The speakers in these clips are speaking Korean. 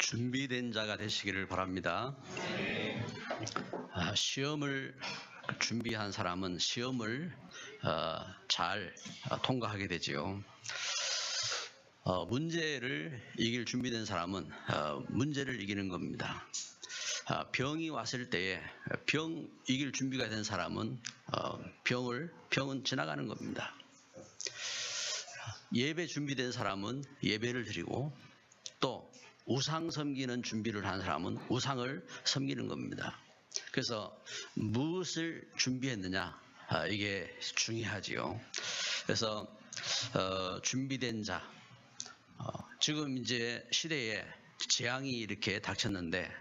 준비된 자가 되시기를 바랍니다. 시험을 준비한 사람은 시험을 잘 통과하게 되지요. 문제를 이길 준비된 사람은 문제를 이기는 겁니다. 병이 왔을 때에 병 이길 준비가 된 사람은 병은 지나가는 겁니다. 예배 준비된 사람은 예배를 드리고, 또 우상 섬기는 준비를 한 사람은 우상을 섬기는 겁니다. 그래서 무엇을 준비했느냐, 이게 중요하지요. 그래서 준비된 자, 지금 이제 시대에 재앙이 이렇게 닥쳤는데,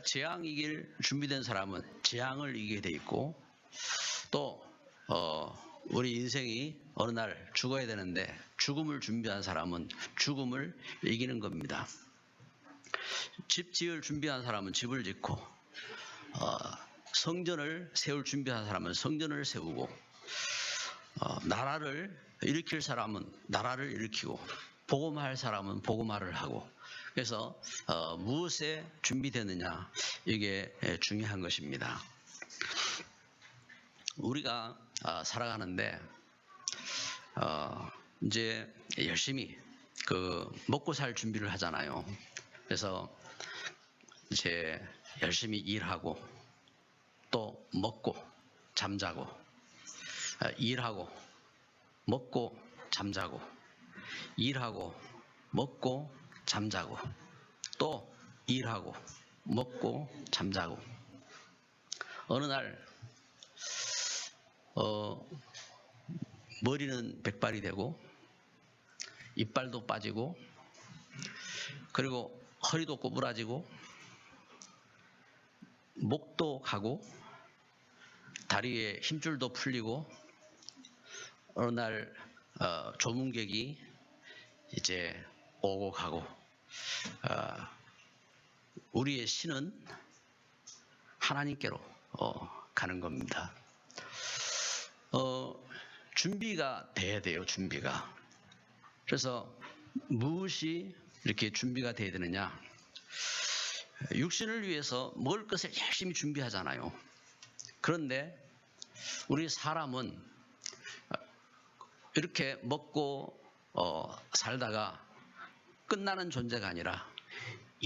재앙 이길 준비된 사람은 재앙을 이기게 돼 있고, 또 우리 인생이 어느 날 죽어야 되는데 죽음을 준비한 사람은 죽음을 이기는 겁니다. 집 지을 준비한 사람은 집을 짓고, 성전을 세울 준비한 사람은 성전을 세우고, 나라를 일으킬 사람은 나라를 일으키고, 복음할 사람은 복음화를 하고, 그래서 무엇에 준비되느냐, 이게 중요한 것입니다. 우리가 살아가는데 이제 열심히 먹고 살 준비를 하잖아요. 그래서 이제 열심히 일하고, 또 먹고 잠자고, 일하고 먹고 잠자고, 일하고 먹고 잠자고, 또 일하고 먹고 잠자고, 어느 날 머리는 백발이 되고, 이빨도 빠지고, 그리고 허리도 꼬부라지고, 목도 가고, 다리에 힘줄도 풀리고, 어느 날 조문객이 이제 오고 가고, 우리의 신은 하나님께로 가는 겁니다. 준비가 돼야 돼요, 준비가. 그래서 무엇이 이렇게 준비가 돼야 되느냐? 육신을 위해서 먹을 것을 열심히 준비하잖아요. 그런데 우리 사람은 이렇게 먹고 살다가 끝나는 존재가 아니라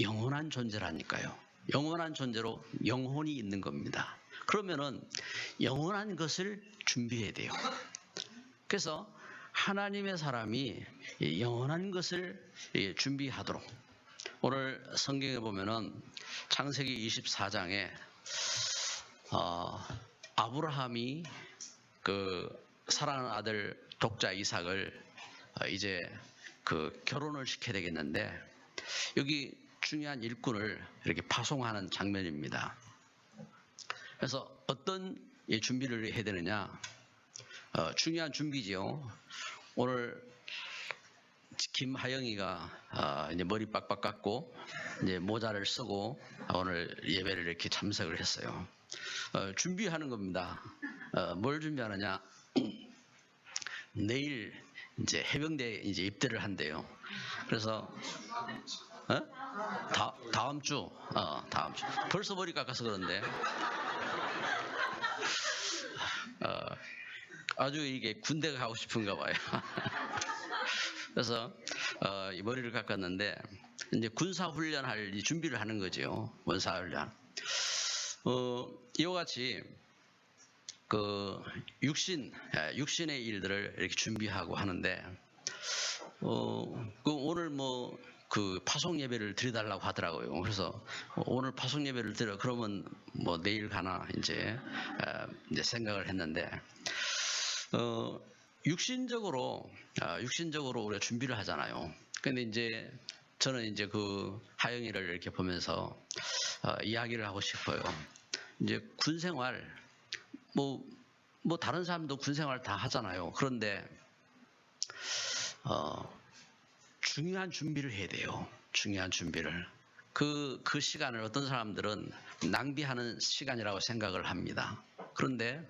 영원한 존재라니까요. 영원한 존재로 영혼이 있는 겁니다. 그러면은 영원한 것을 준비해야 돼요. 그래서 하나님의 사람이 영원한 것을 준비하도록, 오늘 성경에 보면은 창세기 24장에 아브라함이 사랑하는 아들 독자 이삭을 이제 결혼을 시켜야 되겠는데, 여기 중요한 일꾼을 이렇게 파송하는 장면입니다. 그래서 어떤 준비를 해야 되느냐? 중요한 준비지요. 오늘 김하영이가 이제 머리 빡빡 깎고 이제 모자를 쓰고 오늘 예배를 이렇게 참석을 했어요. 준비하는 겁니다. 뭘 준비하느냐? 내일 이제 해병대 이제 입대를 한대요. 그래서 다음 주 벌써 머리 깎아서 그런데 아주 이게 군대 가고 싶은가 봐요. 그래서 이 머리를 깎았는데 이제 군사훈련할 준비를 하는 거죠. 원사훈련. 이와 같이 육신의 일들을 이렇게 준비하고 하는데, 오늘 파송 예배를 드려달라고 하더라고요. 그래서 오늘 파송 예배를 드려, 그러면 내일 가나 이제 생각을 했는데, 육신적으로 우리가 준비를 하잖아요. 근데 이제 저는 이제 하영이를 이렇게 보면서 이야기를 하고 싶어요. 이제 군생활, 다른 사람도 군생활 다 하잖아요. 그런데 중요한 준비를 해야 돼요. 중요한 준비를. 그 시간을 어떤 사람들은 낭비하는 시간이라고 생각을 합니다. 그런데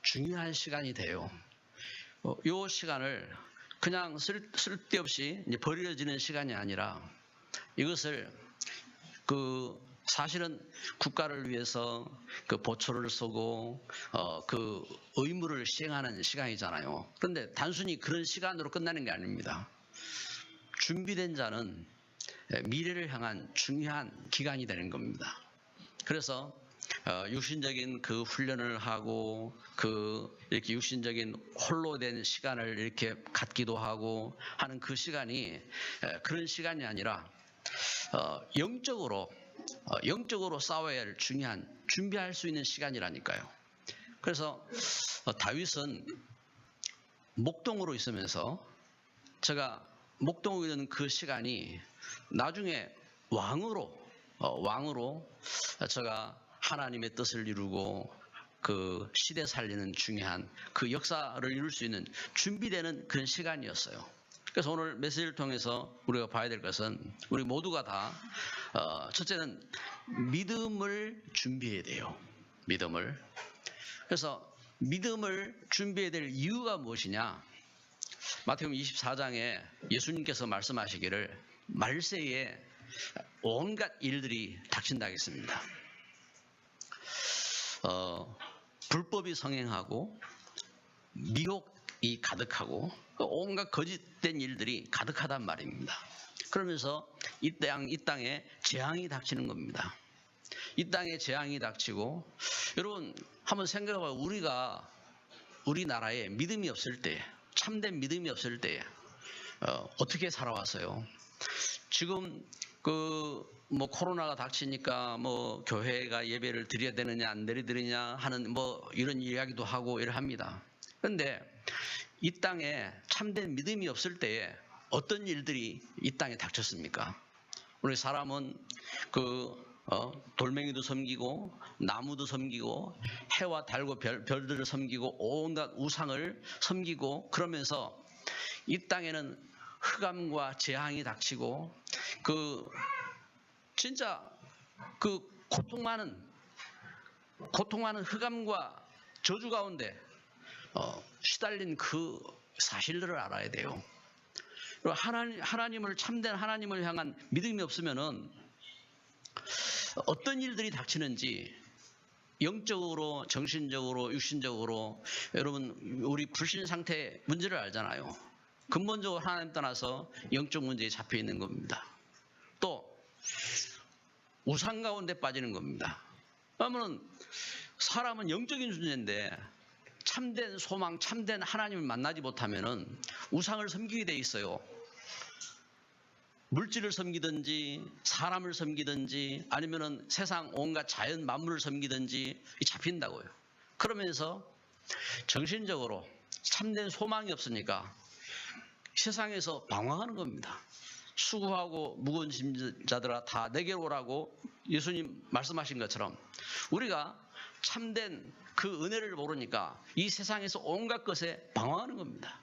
중요한 시간이 돼요. 이 시간을 그냥 쓸데없이 이제 버려지는 시간이 아니라 이것을 사실은 국가를 위해서 보초를 서고 그 의무를 시행하는 시간이잖아요. 그런데 단순히 그런 시간으로 끝나는 게 아닙니다. 준비된 자는 미래를 향한 중요한 기간이 되는 겁니다. 그래서 육신적인 그 훈련을 하고 이렇게 육신적인 홀로 된 시간을 이렇게 갖기도 하고 하는 그 시간이 그런 시간이 아니라 영적으로 싸워야 할 중요한 준비할 수 있는 시간이라니까요. 그래서 다윗은 목동으로 있으면서 제가 목동으로 있는 그 시간이 나중에 왕으로 제가 하나님의 뜻을 이루고 그 시대 살리는 중요한 그 역사를 이룰 수 있는 준비되는 그런 시간이었어요. 그래서 오늘 메시지를 통해서 우리가 봐야 될 것은 우리 모두가 다 첫째는 믿음을 준비해야 돼요. 믿음을. 그래서 믿음을 준비해야 될 이유가 무엇이냐? 마태복음 24장에 예수님께서 말씀하시기를 말세에 온갖 일들이 닥친다 했습니다. 불법이 성행하고 미혹이 가득하고 온갖 거짓된 일들이 가득하단 말입니다. 그러면서 이 땅에 재앙이 닥치는 겁니다. 이 땅에 재앙이 닥치고 여러분 한번 생각해봐요. 우리나라에 믿음이 없을 때, 참된 믿음이 없을 때 어떻게 살아왔어요? 지금 코로나가 닥치니까 교회가 예배를 드려야 되느냐 안 드리느냐 하는 이런 이야기도 하고 이러합니다. 그런데 이 땅에 참된 믿음이 없을 때에 어떤 일들이 이 땅에 닥쳤습니까? 우리 사람은 돌멩이도 섬기고 나무도 섬기고 해와 달과 별들을 섬기고 온갖 우상을 섬기고 그러면서 이 땅에는 흑암과 재앙이 닥치고 진짜 고통 많은 흑암과 저주 가운데 시달린 그 사실들을 알아야 돼요. 하나님을 참된 하나님을 향한 믿음이 없으면은 어떤 일들이 닥치는지 영적으로, 정신적으로, 육신적으로 여러분 우리 불신 상태의 문제를 알잖아요. 근본적으로 하나님 떠나서 영적 문제에 잡혀 있는 겁니다. 또 우상 가운데 빠지는 겁니다. 그러면 사람은 영적인 존재인데 참된 소망, 참된 하나님을 만나지 못하면은 우상을 섬기게 돼 있어요. 물질을 섬기든지 사람을 섬기든지 아니면은 세상 온갖 자연 만물을 섬기든지 잡힌다고요. 그러면서 정신적으로 참된 소망이 없으니까 세상에서 방황하는 겁니다. 수고하고 무거운 짐자들아 다 내게로 오라고 예수님 말씀하신 것처럼 우리가 참된 그 은혜를 모르니까 이 세상에서 온갖 것에 방황하는 겁니다.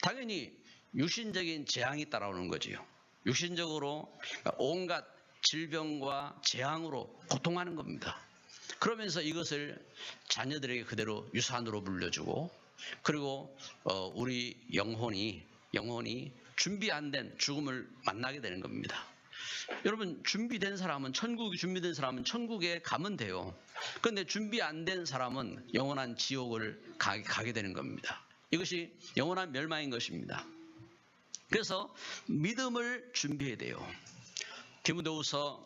당연히 육신적인 재앙이 따라오는 거지요. 육신적으로 온갖 질병과 재앙으로 고통하는 겁니다. 그러면서 이것을 자녀들에게 그대로 유산으로 물려주고 그리고 우리 영혼이 준비 안 된 죽음을 만나게 되는 겁니다. 여러분 준비된 사람은 준비된 사람은 천국에 가면 돼요. 그런데 준비 안 된 사람은 영원한 지옥을 가게 되는 겁니다. 이것이 영원한 멸망인 것입니다. 그래서 믿음을 준비해야 돼요. 디모데후서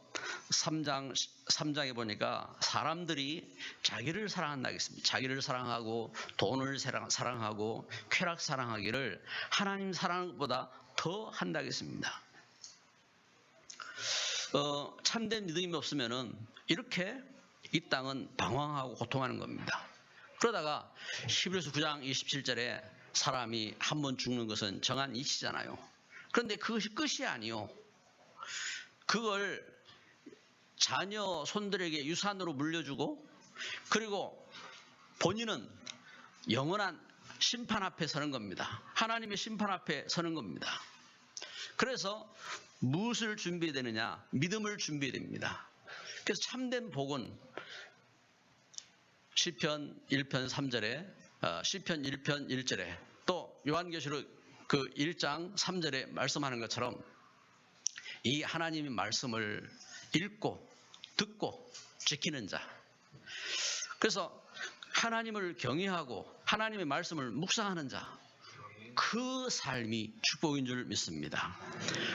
3장에 보니까 사람들이 자기를 사랑한다 했습니다. 자기를 사랑하고 돈을 사랑하고 쾌락 사랑하기를 하나님 사랑보다 더 한다 했습니다. 참된 믿음이 없으면은 이렇게 이 땅은 방황하고 고통하는 겁니다. 그러다가 히브리서 9장 27절에 사람이 한 번 죽는 것은 정한 이치잖아요. 그런데 그것이 끝이 아니요. 그걸 자녀 손들에게 유산으로 물려주고 그리고 본인은 영원한 심판 앞에 서는 겁니다. 하나님의 심판 앞에 서는 겁니다. 그래서 무엇을 준비해야 되느냐? 믿음을 준비해야 됩니다. 그래서 참된 복은 시편 1편 3절에 시편 1편 1절에 또 요한계시록 그 1장 3절에 말씀하는 것처럼 이 하나님의 말씀을 읽고 듣고 지키는 자. 그래서 하나님을 경외하고 하나님의 말씀을 묵상하는 자. 그 삶이 축복인 줄 믿습니다.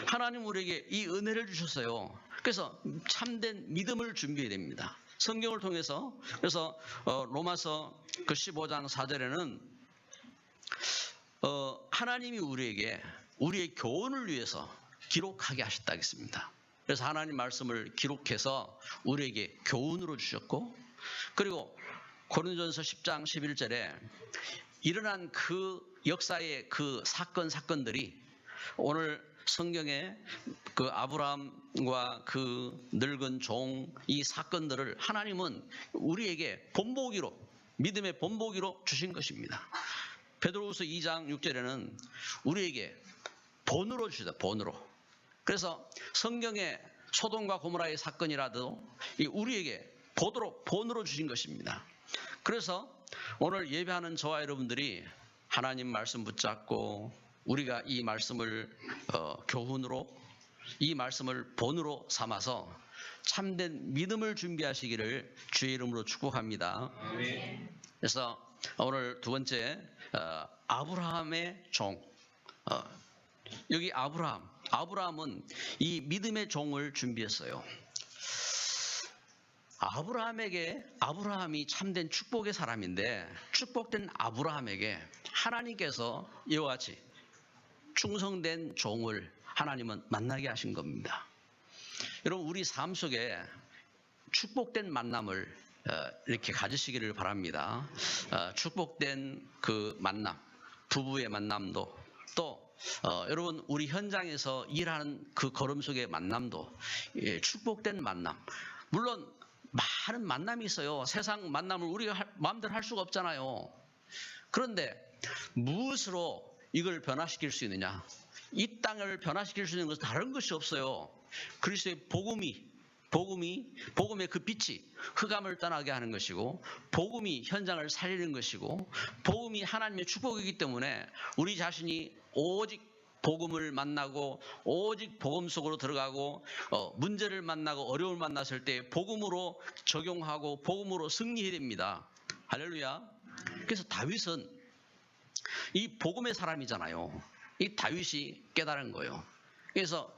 하나님 우리에게 이 은혜를 주셨어요. 그래서 참된 믿음을 준비해야 됩니다. 성경을 통해서 그래서 로마서 그 15장 4절에는 하나님이 우리에게 우리의 교훈을 위해서 기록하게 하셨다 했습니다. 그래서 하나님 말씀을 기록해서 우리에게 교훈으로 주셨고, 그리고 고린도전서 10장 11절에 일어난 그 역사의 그 사건들이 오늘 성경에 그 아브라함과 그 늙은 종 이 사건들을 하나님은 우리에게 본보기로, 믿음의 본보기로 주신 것입니다. 베드로후서 2장 6절에는 우리에게 본으로 주시다. 본으로. 그래서 성경의 소돔과 고모라의 사건이라도 우리에게 본으로 주신 것입니다. 그래서 오늘 예배하는 저와 여러분들이 하나님 말씀 붙잡고 우리가 이 말씀을 교훈으로, 이 말씀을 본으로 삼아서 참된 믿음을 준비하시기를 주의 이름으로 축복합니다. 그래서 오늘 두 번째 아브라함의 종. 여기 아브라함은 이 믿음의 종을 준비했어요. 아브라함이 참된 축복의 사람인데, 축복된 아브라함에게 하나님께서 이와 같이 충성된 종을 하나님은 만나게 하신 겁니다. 여러분, 우리 삶 속에 축복된 만남을 이렇게 가지시기를 바랍니다. 축복된 그 만남, 부부의 만남도, 또 여러분 우리 현장에서 일하는 그 걸음 속의 만남도 축복된 만남. 물론 많은 만남이 있어요. 세상 만남을 우리가 마음대로 할 수가 없잖아요. 그런데 무엇으로 이걸 변화시킬 수 있느냐? 이 땅을 변화시킬 수 있는 것은 다른 것이 없어요. 그리스도의 복음의 그 빛이 흑암을 떠나게 하는 것이고, 복음이 현장을 살리는 것이고, 복음이 하나님의 축복이기 때문에 우리 자신이 오직 복음을 만나고 오직 복음 속으로 들어가고 문제를 만나고 어려움을 만났을 때 복음으로 적용하고 복음으로 승리해야 됩니다. 할렐루야. 그래서 다윗은 이 복음의 사람이잖아요. 이 다윗이 깨달은 거예요. 그래서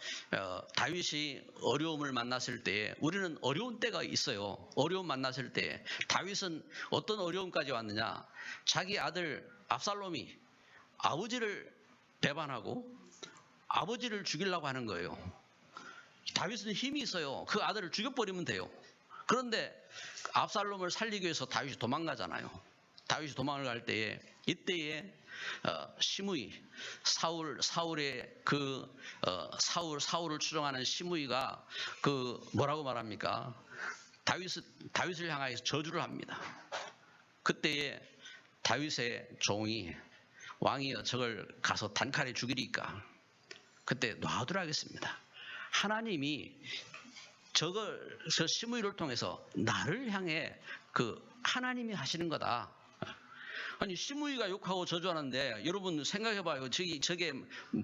다윗이 어려움을 만났을 때, 우리는 어려운 때가 있어요. 어려움 만났을 때 다윗은 어떤 어려움까지 왔느냐? 자기 아들 압살롬이 아버지를 배반하고 아버지를 죽이려고 하는 거예요. 다윗은 힘이 있어요. 그 아들을 죽여버리면 돼요. 그런데 압살롬을 살리기 위해서 다윗이 도망가잖아요. 다윗이 도망을 갈 때에, 이때에 시므이, 사울의 그 사울을 추종하는 시므이가 그 뭐라고 말합니까? 다윗을 향하여서 저주를 합니다. 그때에 다윗의 종이, 왕이여 저걸 가서 단칼에 죽이리까? 그때 놔두라 하겠습니다. 하나님이 저 시므이를 통해서 나를 향해 그 하나님이 하시는 거다. 아니, 시므이가 욕하고 저주하는데 여러분 생각해봐요. 저게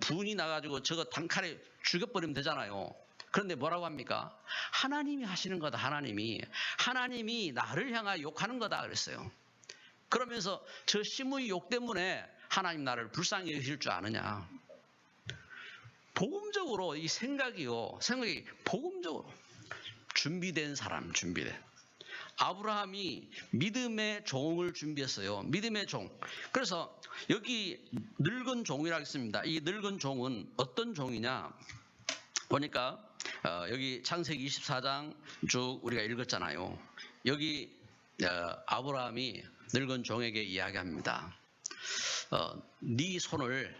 분이 나가지고 저거 단칼에 죽여버리면 되잖아요. 그런데 뭐라고 합니까? 하나님이 하시는 거다. 하나님이 나를 향하여 욕하는 거다 그랬어요. 그러면서 저 시므이 욕 때문에 하나님 나를 불쌍히 여기실 줄 아느냐? 복음적으로 이 생각이 복음적으로 준비된 사람, 아브라함이 믿음의 종을 준비했어요. 믿음의 종. 그래서 여기 늙은 종이라고 했습니다. 이 늙은 종은 어떤 종이냐? 보니까 여기 창세기 24장 쭉 우리가 읽었잖아요. 여기 아브라함이 늙은 종에게 이야기합니다. 네 손을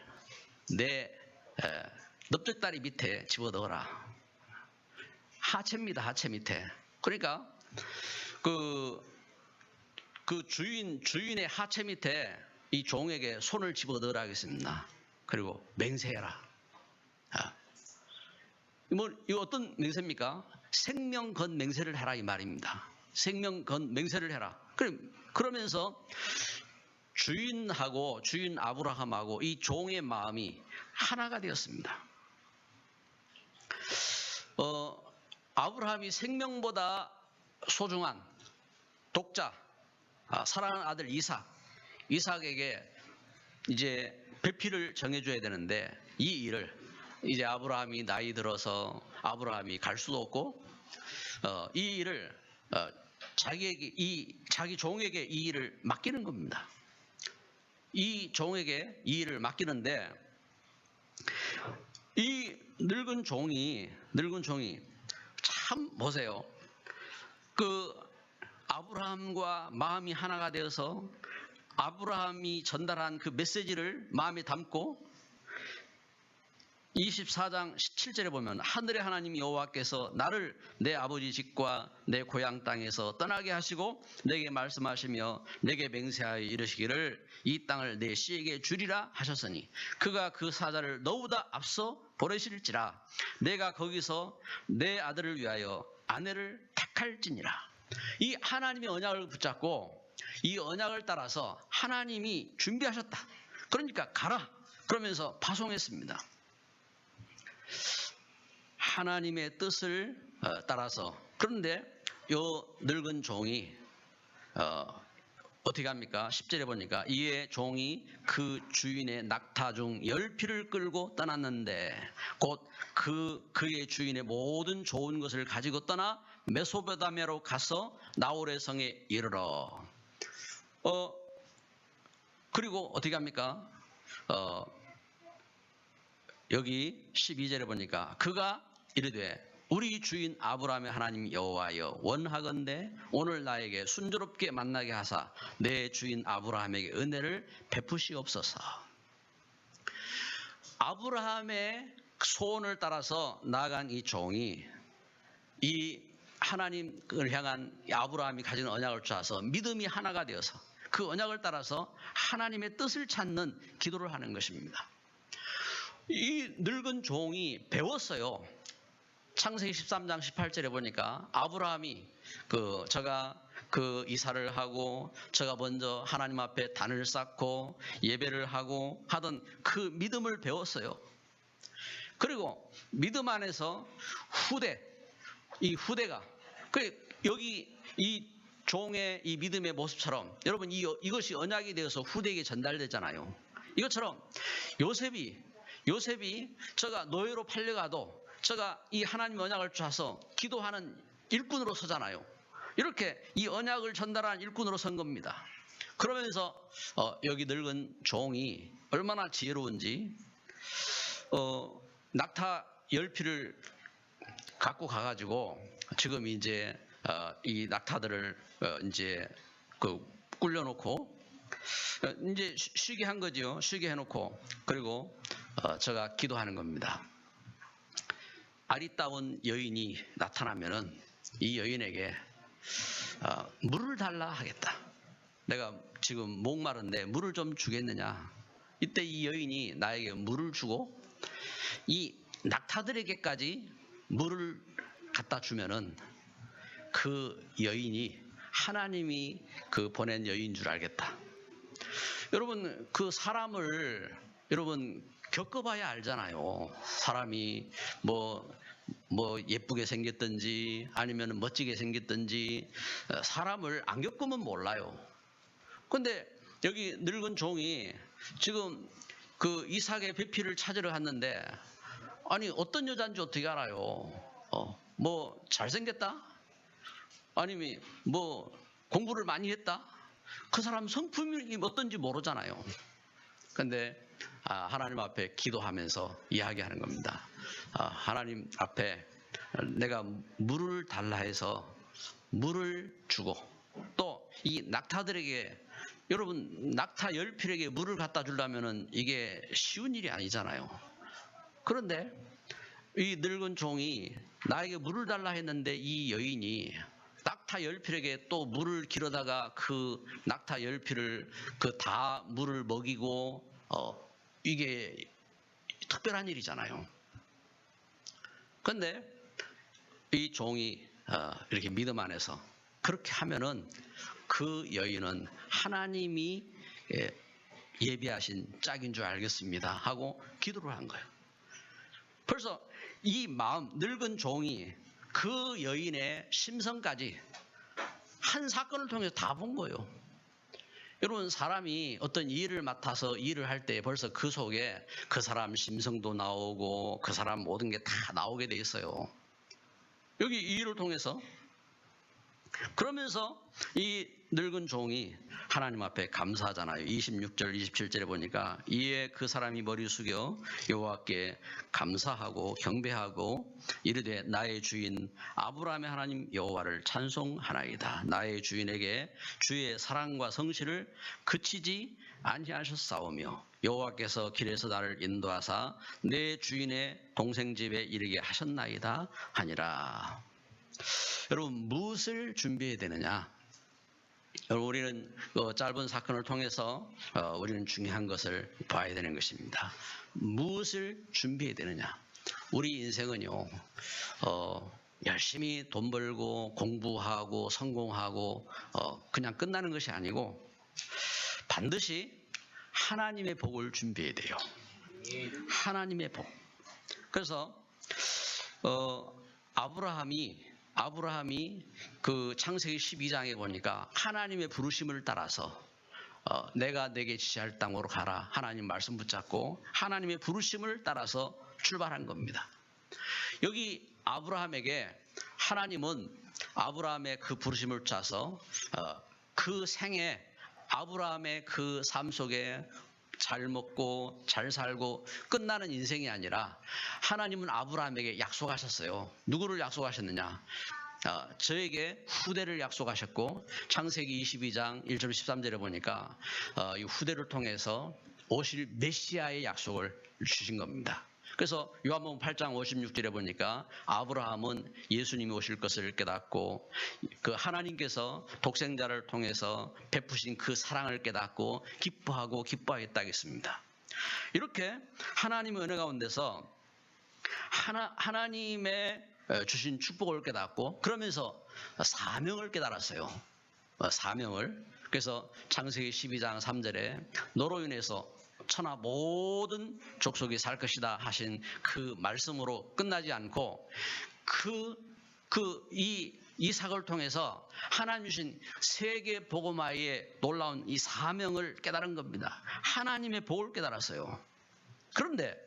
내 넓적다리 밑에 집어넣어라. 하체입니다. 하체 밑에. 그러니까 그 주인의 하체 밑에 이 종에게 손을 집어넣으라 하겠습니다. 그리고 맹세해라. 이거 어떤 맹세입니까? 생명 건 맹세를 해라 이 말입니다. 생명 건 맹세를 해라. 그러면서 주인 아브라함하고 이 종의 마음이 하나가 되었습니다. 아브라함이 생명보다 소중한 독자, 사랑하는 아들 이삭에게 이제 배필을 정해줘야 되는데 이 일을 이제 아브라함이 나이 들어서 아브라함이 갈 수도 없고 이 일을 자기 종에게 이 일을 맡기는 겁니다. 이 종에게 이 일을 맡기는데 이 늙은 종이 참 보세요. 그 아브라함과 마음이 하나가 되어서 아브라함이 전달한 그 메시지를 마음에 담고 24장 17절에 보면 하늘의 하나님 여호와께서 나를 내 아버지 집과 내 고향 땅에서 떠나게 하시고 내게 말씀하시며 내게 맹세하여 이르시기를 이 땅을 내 씨에게 주리라 하셨으니 그가 그 사자를 너보다 앞서 보내실지라 내가 거기서 내 아들을 위하여 아내를 택할지니라. 이 하나님의 언약을 붙잡고 이 언약을 따라서 하나님이 준비하셨다. 그러니까 가라. 그러면서 파송했습니다. 하나님의 뜻을 따라서. 그런데 요 늙은 종이 어떻게 합니까? 10절에 보니까 이에 종이 그 주인의 낙타 중 10匹를 끌고 떠났는데 곧 그의 주인의 모든 좋은 것을 가지고 떠나 메소포타미아로 가서 나홀의 성에 이르러 그리고 어떻게 합니까? 여기 12절에 보니까 그가 이르되 우리 주인 아브라함의 하나님 여호와여 원하건대 오늘 나에게 순조롭게 만나게 하사 내 주인 아브라함에게 은혜를 베푸시옵소서. 아브라함의 소원을 따라서 나아간 이 종이 이 하나님을 향한 아브라함이 가진 언약을 쫓아서 믿음이 하나가 되어서 그 언약을 따라서 하나님의 뜻을 찾는 기도를 하는 것입니다. 이 늙은 종이 배웠어요. 창세기 13장 18절에 보니까 아브라함이 저가 이사를 하고 저가 먼저 하나님 앞에 단을 쌓고 예배를 하고 하던 그 믿음을 배웠어요. 그리고 믿음 안에서 이 후대가 여기 이 종의 이 믿음의 모습처럼 여러분 이것이 언약이 되어서 후대에게 전달되잖아요. 이것처럼 요셉이 저가 노예로 팔려가도 저가 이 하나님 언약을 쫓아서 기도하는 일꾼으로 서잖아요. 이렇게 이 언약을 전달하는 일꾼으로 선 겁니다. 그러면서 여기 늙은 종이 얼마나 지혜로운지 낙타 10匹를 갖고 가가지고 지금 이제 이 낙타들을 이제 굴려놓고 이제 쉬게 한 거죠. 쉬게 해놓고 그리고 제가 기도하는 겁니다. 아리따운 여인이 나타나면은 이 여인에게 물을 달라 하겠다. 내가 지금 목마른데 물을 좀 주겠느냐. 이때 이 여인이 나에게 물을 주고 이 낙타들에게까지 물을 갖다 주면은 그 여인이 하나님이 보낸 여인 줄 알겠다. 여러분 그 사람을 여러분 겪어봐야 알잖아요. 사람이 뭐 예쁘게 생겼든지 아니면 멋지게 생겼든지 사람을 안 겪으면 몰라요. 근데 여기 늙은 종이 지금 그 이삭의 배필을 찾으러 갔는데 아니 어떤 여자인지 어떻게 알아요? 뭐 잘생겼다? 아니면 뭐 공부를 많이 했다? 그 사람 성품이 어떤지 모르잖아요. 근데 하나님 앞에 기도하면서 이야기하는 겁니다. 하나님 앞에 내가 물을 달라 해서 물을 주고 또 이 낙타들에게 여러분 낙타 10匹에게 물을 갖다 주려면 이게 쉬운 일이 아니잖아요. 그런데 이 늙은 종이 나에게 물을 달라 했는데 이 여인이 낙타 10匹에게 또 물을 기르다가 그 낙타 10匹를 다 물을 먹이고 이게 특별한 일이잖아요. 그런데 이 종이 이렇게 믿음 안에서 그렇게 하면은 그 여인은 하나님이 예비하신 짝인 줄 알겠습니다 하고 기도를 한 거예요. 벌써 이 마음 늙은 종이 그 여인의 심성까지 한 사건을 통해서 다 본 거예요. 여러분, 사람이 어떤 일을 맡아서 일을 할 때 벌써 그 속에 그 사람 심성도 나오고 그 사람 모든 게 다 나오게 돼 있어요. 여기 이 일을 통해서. 그러면서 이 늙은 종이 하나님 앞에 감사하잖아요. 26절 27절에 보니까 이에 그 사람이 머리 숙여 여호와께 감사하고 경배하고 이르되 나의 주인 아브라함의 하나님 여호와를 찬송하나이다. 나의 주인에게 주의 사랑과 성실을 그치지 아니하셨사오며 여호와께서 길에서 나를 인도하사 내 주인의 동생 집에 이르게 하셨나이다 하니라. 여러분, 무엇을 준비해야 되느냐? 여러분, 우리는 짧은 사건을 통해서 우리는 중요한 것을 봐야 되는 것입니다. 무엇을 준비해야 되느냐? 우리 인생은요, 열심히 돈 벌고 공부하고 성공하고 그냥 끝나는 것이 아니고 반드시 하나님의 복을 준비해야 돼요. 하나님의 복. 그래서 아브라함이 그 창세기 12장에 보니까 하나님의 부르심을 따라서 내가 내게 지시할 땅으로 가라. 하나님 말씀 붙잡고 하나님의 부르심을 따라서 출발한 겁니다. 여기 아브라함에게 하나님은 아브라함의 그 부르심을 짜서 그 생에 아브라함의 그 삶 속에 잘 먹고 잘 살고 끝나는 인생이 아니라 하나님은 아브라함에게 약속하셨어요. 누구를 약속하셨느냐? 저에게 후대를 약속하셨고 창세기 22장 1절 13절에 보니까 이 후대를 통해서 오실 메시아의 약속을 주신 겁니다. 그래서 요한복음 8장 56절에 보니까 아브라함은 예수님이 오실 것을 깨닫고 그 하나님께서 독생자를 통해서 베푸신 그 사랑을 깨닫고 기뻐하고 기뻐하겠다 했습니다. 이렇게 하나님의 은혜 가운데서 하나님의 주신 축복을 깨닫고 그러면서 사명을 깨달았어요. 사명을. 그래서 창세기 12장 3절에 너로 인해서 천하 모든 족속이 살 것이다 하신 그 말씀으로 끝나지 않고 이 이삭을 통해서 하나님 주신 세계 복음화의 놀라운 이 사명을 깨달은 겁니다. 하나님의 복을 깨달았어요. 그런데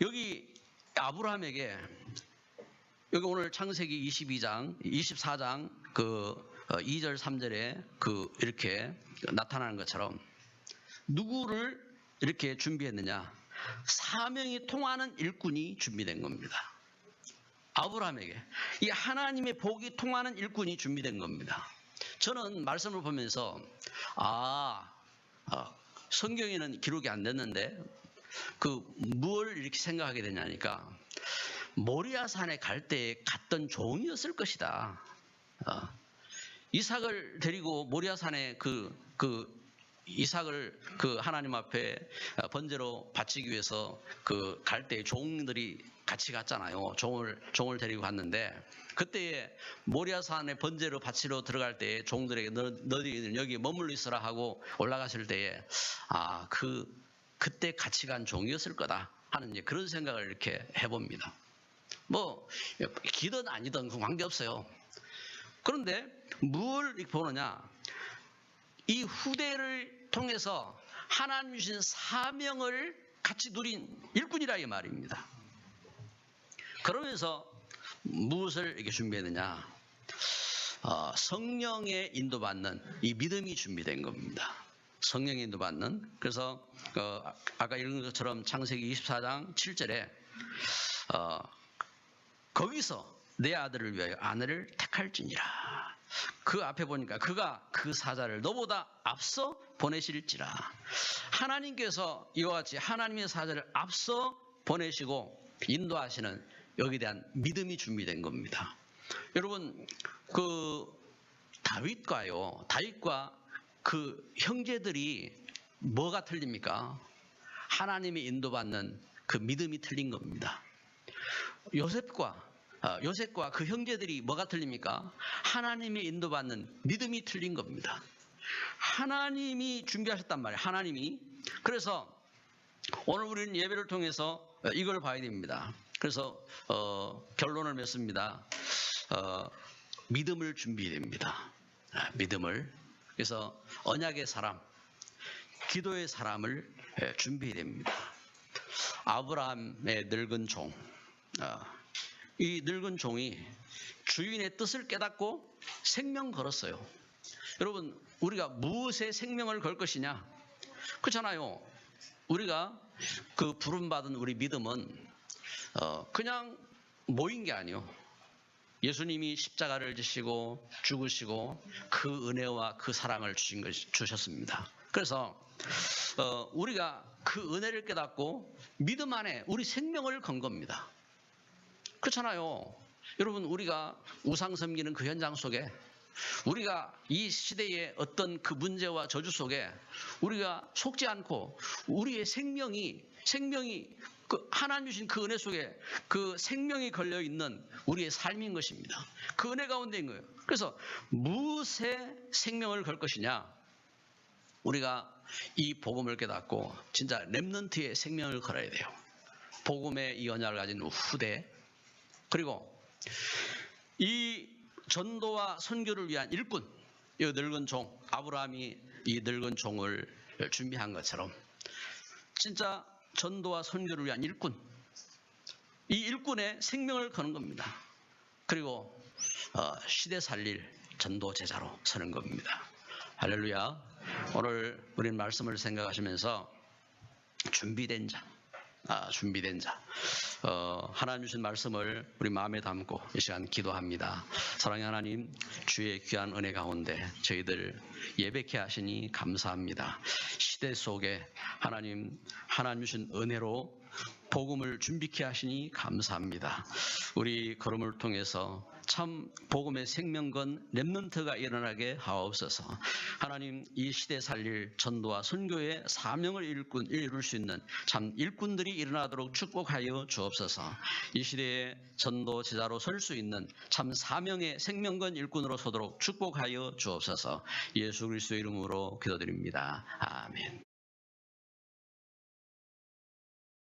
여기 아브라함에게 여기 오늘 창세기 24장 그 2절 3절에 이렇게 나타나는 것처럼 누구를 이렇게 준비했느냐? 사명이 통하는 일꾼이 준비된 겁니다. 아브라함에게 이 하나님의 복이 통하는 일꾼이 준비된 겁니다. 저는 말씀을 보면서 성경에는 기록이 안 됐는데 뭘 이렇게 생각하게 되냐니까 모리아산에 갈 때 갔던 종이었을 것이다. 이삭을 데리고 모리아산에 이삭을 하나님 앞에 번제로 바치기 위해서 갈 때 종들이 같이 갔잖아요. 종을 데리고 갔는데 그때에 모리아산에 번제로 바치러 들어갈 때 종들에게 너희들 여기 머물러 있으라 하고 올라갔을 때에 그때 같이 간 종이었을 거다 하는 이제 그런 생각을 이렇게 해봅니다. 뭐 기든 아니든 관계없어요. 그런데 뭘 보느냐? 이 후대를 통해서 하나님 주신 사명을 같이 누린 일꾼이라 이 말입니다. 그러면서 무엇을 이렇게 준비했느냐? 성령의 인도받는 이 믿음이 준비된 겁니다. 성령의 인도받는. 그래서 아까 읽은 것처럼 창세기 24장 7절에 거기서 내 아들을 위하여 아내를 택할지니라. 그 앞에 보니까 그가 그 사자를 너보다 앞서 보내실지라. 하나님께서 이와 같이 하나님의 사자를 앞서 보내시고 인도하시는 여기에 대한 믿음이 준비된 겁니다. 여러분 다윗과 그 형제들이 뭐가 틀립니까? 하나님의 인도받는 그 믿음이 틀린 겁니다. 요셉과 그 형제들이 뭐가 틀립니까? 하나님의 인도받는 믿음이 틀린 겁니다. 하나님이 준비하셨단 말이에요. 하나님이. 그래서 오늘 우리는 예배를 통해서 이걸 봐야 됩니다. 그래서 결론을 맺습니다. 믿음을 준비됩니다. 믿음을. 그래서 언약의 사람, 기도의 사람을 준비됩니다. 아브라함의 늙은 종, 이 늙은 종이 주인의 뜻을 깨닫고 생명 걸었어요. 여러분, 우리가 무엇에 생명을 걸 것이냐? 그렇잖아요. 우리가 그 부름받은 우리 믿음은 그냥 모인 게 아니요. 예수님이 십자가를 지시고 죽으시고 그 은혜와 그 사랑을 주셨습니다. 그래서 우리가 그 은혜를 깨닫고 믿음 안에 우리 생명을 건 겁니다. 그렇잖아요. 여러분, 우리가 우상 섬기는 그 현장 속에, 우리가 이 시대의 어떤 그 문제와 저주 속에 우리가 속지 않고 우리의 생명이 그 하나님 주신 그 은혜 속에 그 생명이 걸려 있는 우리의 삶인 것입니다. 그 은혜 가운데인 거예요. 그래서 무엇에 생명을 걸 것이냐? 우리가 이 복음을 깨닫고 진짜 렘넌트의 생명을 걸어야 돼요. 복음의 이 언약을 가진 후대, 그리고 이 전도와 선교를 위한 일꾼, 이 늙은 종, 아브라함이 이 늙은 종을 준비한 것처럼 진짜 전도와 선교를 위한 일꾼, 이 일꾼의 생명을 거는 겁니다. 그리고 시대 살릴 전도 제자로 서는 겁니다. 할렐루야. 오늘 우리는 말씀을 생각하시면서 준비된 자, 하나님 주신 말씀을 우리 마음에 담고 이 시간 기도합니다. 사랑의 하나님, 주의 귀한 은혜 가운데 저희들 예배케 하시니 감사합니다. 시대 속에 하나님 주신 은혜로 복음을 준비케 하시니 감사합니다. 우리 걸음을 통해서 참 복음의 생명건 렘넌트가 일어나게 하옵소서. 하나님, 이 시대 살릴 전도와 선교의 사명을 이룰 수 있는 참 일꾼들이 일어나도록 축복하여 주옵소서. 이 시대의 전도 제자로 설 수 있는 참 사명의 생명건 일꾼으로 서도록 축복하여 주옵소서. 예수 그리스도의 이름으로 기도드립니다. 아멘.